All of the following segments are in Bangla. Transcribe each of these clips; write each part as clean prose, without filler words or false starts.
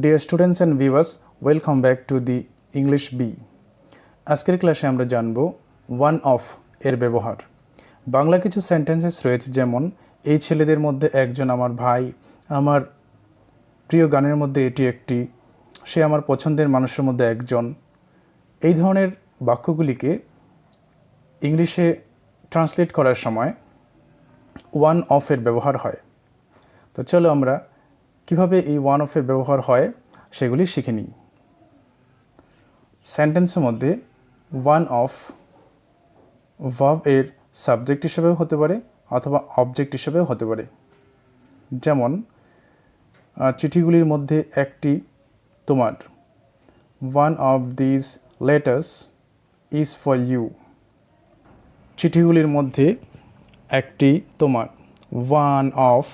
Dear students and viewers, welcome back to the English B. আজকের ক্লাসে আমরা জানব one of এর ব্যবহার। বাংলা কিছু সেন্টেন্সেস রয়েছে, যেমন এই ছেলেদের মধ্যে একজন আমার ভাই, আমার প্রিয় গানের মধ্যে এটি একটি, সে আমার পছন্দের মানুষের মধ্যে একজন। এই ধরনের বাক্যগুলিকে ইংলিশে ট্রান্সলেট করার সময় one of এর ব্যবহার হয়। তো চলো আমরা কিভাবে এই one of এর ব্যবহার হয় সেগুলি শিখে নিই। সেন্টেন্সের মধ্যে one of verb এর সাবজেক্ট হিসেবেও হতে পারে অথবা অবজেক্ট হিসেবেও হতে পারে। যেমন চিঠিগুলির মধ্যে একটি তোমার, one of these letters is for you। চিঠিগুলির মধ্যে একটি তোমার, one of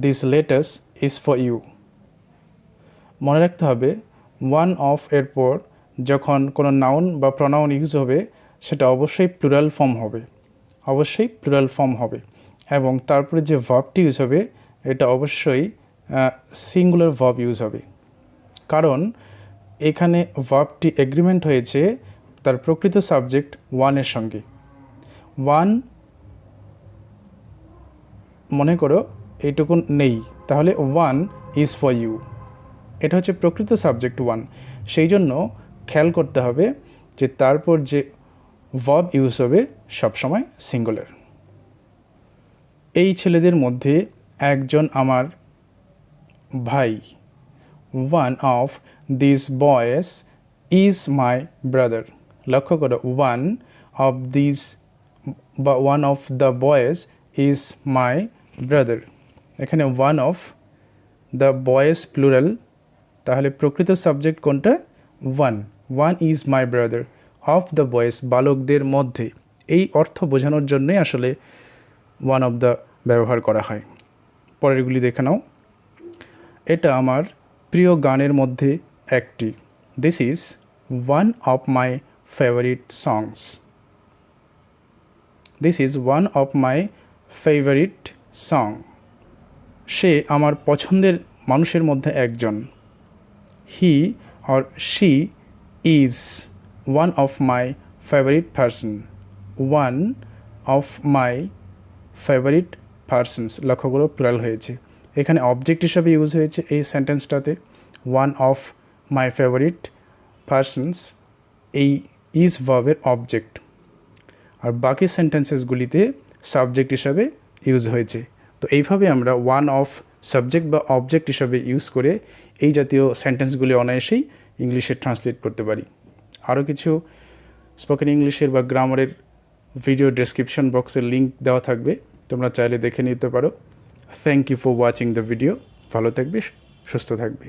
these letters is for you। মনে রাখতে হবে one of এর পর যখন কোনো নাউন বা প্রনাউন ইউজ হবে সেটা অবশ্যই প্লুরাল ফর্ম হবে, এবং তারপরে যে ভার্বটি ইউজ হবে এটা অবশ্যই সিঙ্গুলার ভার্ব ইউজ হবে, কারণ এখানে ভার্বটি এগ্রিমেন্ট হয়েছে তার প্রকৃত সাবজেক্ট ওয়ানের সঙ্গে। ওয়ান মনে করো এইটুকুন নেই, তাহলে ওয়ান ইজ ফর ইউ, এটা হচ্ছে প্রকৃত সাবজেক্ট ওয়ান। সেই জন্য খেয়াল করতে হবে যে তারপর যে ভার্ব ইউজ হবে সবসময় সিঙ্গুলার। এই ছেলেদের মধ্যে একজন আমার ভাই, one of this boys is my brother. লক্ষ্য করো, ওয়ান অফ দিস বা one of the boys is my brother. এখানে one of the boys plural, তাহলে প্রকৃত সাবজেক্ট কোনটা? One is my brother. Of the boys বালকদের মধ্যে, এই অর্থ বোঝানোর জন্যই আসলে ওয়ান অফ দ্য ব্যবহার করা হয়। পরেরগুলি দেখে নাও। এটা আমার প্রিয় গানের মধ্যে একটি, this is one of my favourite songs. This is one of my favourite song. সে আমার পছন্দের মানুষের মধ্যে একজন, he or she is one of my favourite person. One of my favourite persons, লক্ষ্য করো প্লুরাল হয়েছে। এখানে অবজেক্ট হিসাবে ইউজ হয়েছে এই সেন্টেন্সটাতে, one of my favourite persons, এই ইজ ভার্বের অবজেক্ট, আর বাকি সেন্টেন্সেসগুলিতে সাবজেক্ট হিসাবে ইউজ হয়েছে। তো এইভাবে আমরা ওয়ান অফ সাবজেক্ট বা অবজেক্ট হিসাবে ইউজ করে এই জাতীয় সেন্টেন্সগুলি অনায়াসেই ইংলিশে ট্রান্সলেট করতে পারি। আরও কিছু স্পোকেন ইংলিশের বা গ্রামারের ভিডিও ডেসক্রিপশন বক্সের লিঙ্ক দেওয়া থাকবে, তোমরা চাইলে দেখে নিতে পারো। Thank you for watching the video. ভালো থাকবে, সুস্থ থাকবে।